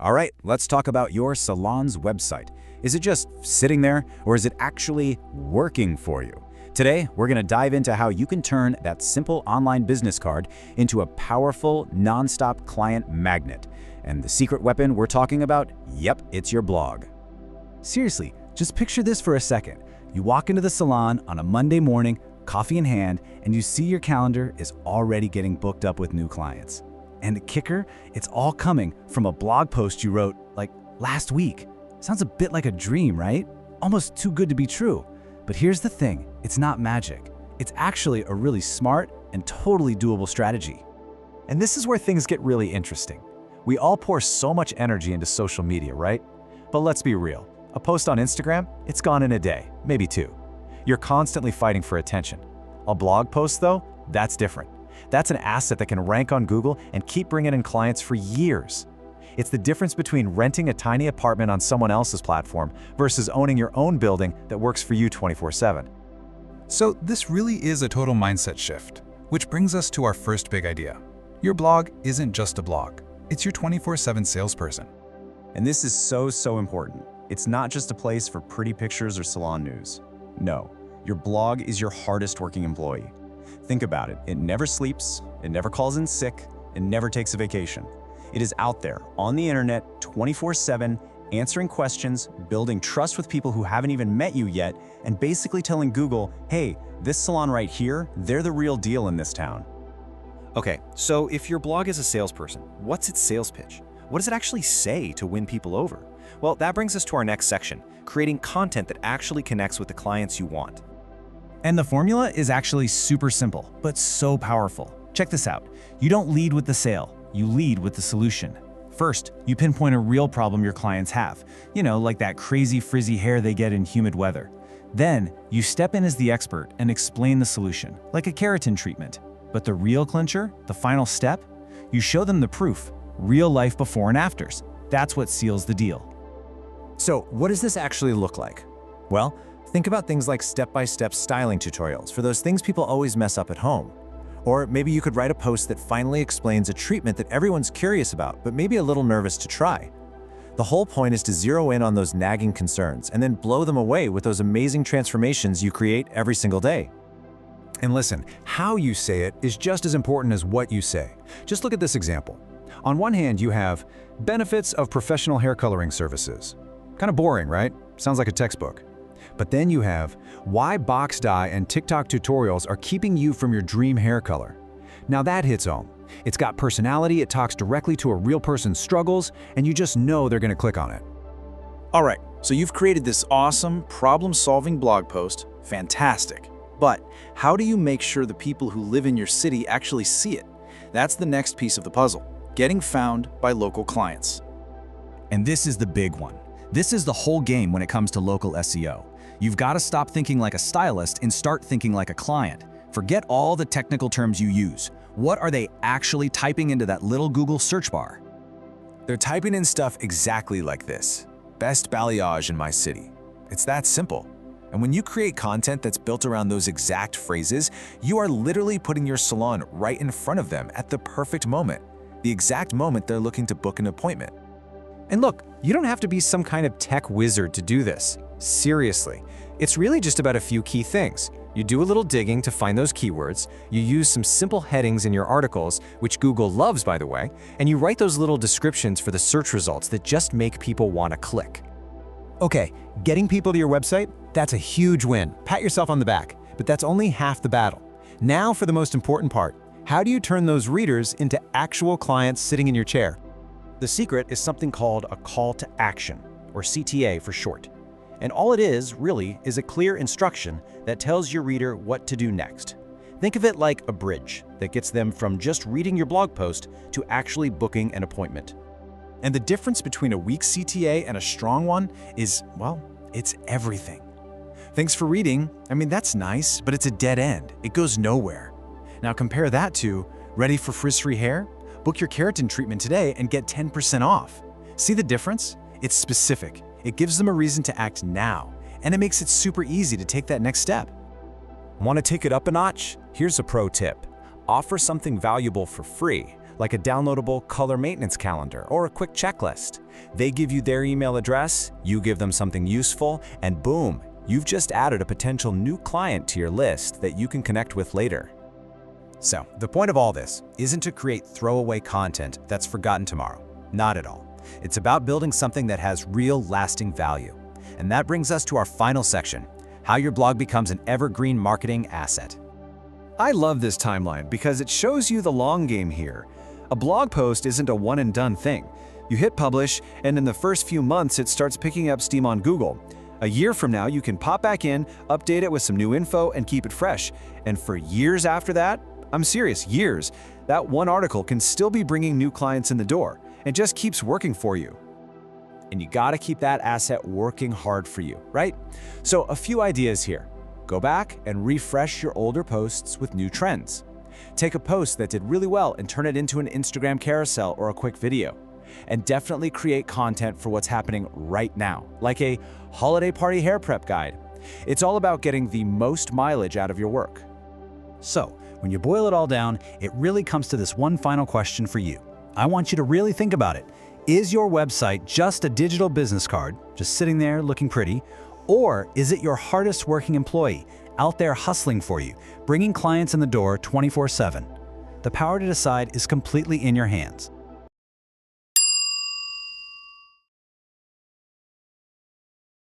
All right, let's talk about your salon's website. Is it just sitting there, or is it actually working for you? Today, we're going to dive into how you can turn that simple online business card into a powerful, non-stop client magnet. And the secret weapon we're talking about? Yep, it's your blog. Seriously, just picture this for a second. You walk into the salon on a Monday morning, coffee in hand, and you see your calendar is already getting booked up with new clients. And the kicker, it's all coming from a blog post you wrote, like, last week. Sounds a bit like a dream, right? Almost too good to be true. But here's the thing, it's not magic. It's actually a really smart and totally doable strategy. And this is where things get really interesting. We all pour so much energy into social media, right? But let's be real. A post on Instagram, it's gone in a day, maybe two. You're constantly fighting for attention. A blog post, though, that's different. That's an asset that can rank on Google and keep bringing in clients for years. It's the difference between renting a tiny apartment on someone else's platform versus owning your own building that works for you 24/7. So this really is a total mindset shift, which brings us to our first big idea. Your blog isn't just a blog. It's your 24/7 salesperson. And this is so important. It's not just a place for pretty pictures or salon news. No, your blog is your hardest working employee. Think about it. It never sleeps, it never calls in sick, it never takes a vacation. It is out there on the internet 24/7, answering questions, building trust with people who haven't even met you yet, and basically telling Google, hey, this salon right here, they're the real deal in this town. Okay, so if your blog is a salesperson, what's its sales pitch? What does it actually say to win people over? Well, that brings us to our next section, creating content that actually connects with the clients you want. And the formula is actually super simple, but so powerful. Check this out. You don't lead with the sale, you lead with the solution. First, you pinpoint a real problem your clients have, like that crazy frizzy hair they get in humid weather. Then, you step in as the expert and explain the solution, like a keratin treatment. But the real clincher, the final step, you show them the proof, real life before and afters. That's what seals the deal. So what does this actually look like? Well, think about things like step-by-step styling tutorials for those things people always mess up at home. Or maybe you could write a post that finally explains a treatment that everyone's curious about, but maybe a little nervous to try. The whole point is to zero in on those nagging concerns and then blow them away with those amazing transformations you create every single day. And listen, how you say it is just as important as what you say. Just look at this example. On one hand, you have benefits of professional hair coloring services. Kind of boring, right? Sounds like a textbook. But then you have why box dye and TikTok tutorials are keeping you from your dream hair color. Now that hits home. It's got personality, it talks directly to a real person's struggles, and you just know they're going to click on it. All right, so you've created this awesome problem-solving blog post. Fantastic. But how do you make sure the people who live in your city actually see it? That's the next piece of the puzzle, getting found by local clients. And this is the big one. This is the whole game when it comes to local SEO. You've got to stop thinking like a stylist and start thinking like a client. Forget all the technical terms you use. What are they actually typing into that little Google search bar? They're typing in stuff exactly like this. Best balayage in my city. It's that simple. And when you create content that's built around those exact phrases, you are literally putting your salon right in front of them at the perfect moment, the exact moment they're looking to book an appointment. And look, you don't have to be some kind of tech wizard to do this. Seriously, it's really just about a few key things. You do a little digging to find those keywords, you use some simple headings in your articles, which Google loves by the way, and you write those little descriptions for the search results that just make people want to click. Okay, getting people to your website, that's a huge win. Pat yourself on the back, but that's only half the battle. Now for the most important part, how do you turn those readers into actual clients sitting in your chair? The secret is something called a call to action, or CTA for short. And all it is, really, is a clear instruction that tells your reader what to do next. Think of it like a bridge that gets them from just reading your blog post to actually booking an appointment. And the difference between a weak CTA and a strong one is, well, it's everything. Thanks for reading. I mean, that's nice, but it's a dead end. It goes nowhere. Now compare that to, ready for frizz-free hair? Book your keratin treatment today and get 10% off. See the difference? It's specific. It gives them a reason to act now, and it makes it super easy to take that next step. Want to take it up a notch? Here's a pro tip. Offer something valuable for free, like a downloadable color maintenance calendar or a quick checklist. They give you their email address, you give them something useful, and boom, you've just added a potential new client to your list that you can connect with later. So, the point of all this isn't to create throwaway content that's forgotten tomorrow. Not at all. It's about building something that has real, lasting value. And that brings us to our final section, how your blog becomes an evergreen marketing asset. I love this timeline because it shows you the long game here. A blog post isn't a one-and-done thing. You hit publish, and in the first few months it starts picking up steam on Google. A year from now, you can pop back in, update it with some new info, and keep it fresh. And for years after that, I'm serious, years, that one article can still be bringing new clients in the door. It just keeps working for you. And you gotta keep that asset working hard for you, right? So a few ideas here. Go back and refresh your older posts with new trends. Take a post that did really well and turn it into an Instagram carousel or a quick video. And definitely create content for what's happening right now, like a holiday party hair prep guide. It's all about getting the most mileage out of your work. So, when you boil it all down, it really comes to this one final question for you. I want you to really think about it. Is your website just a digital business card, just sitting there looking pretty? Or is it your hardest working employee, out there hustling for you, bringing clients in the door 24/7? The power to decide is completely in your hands.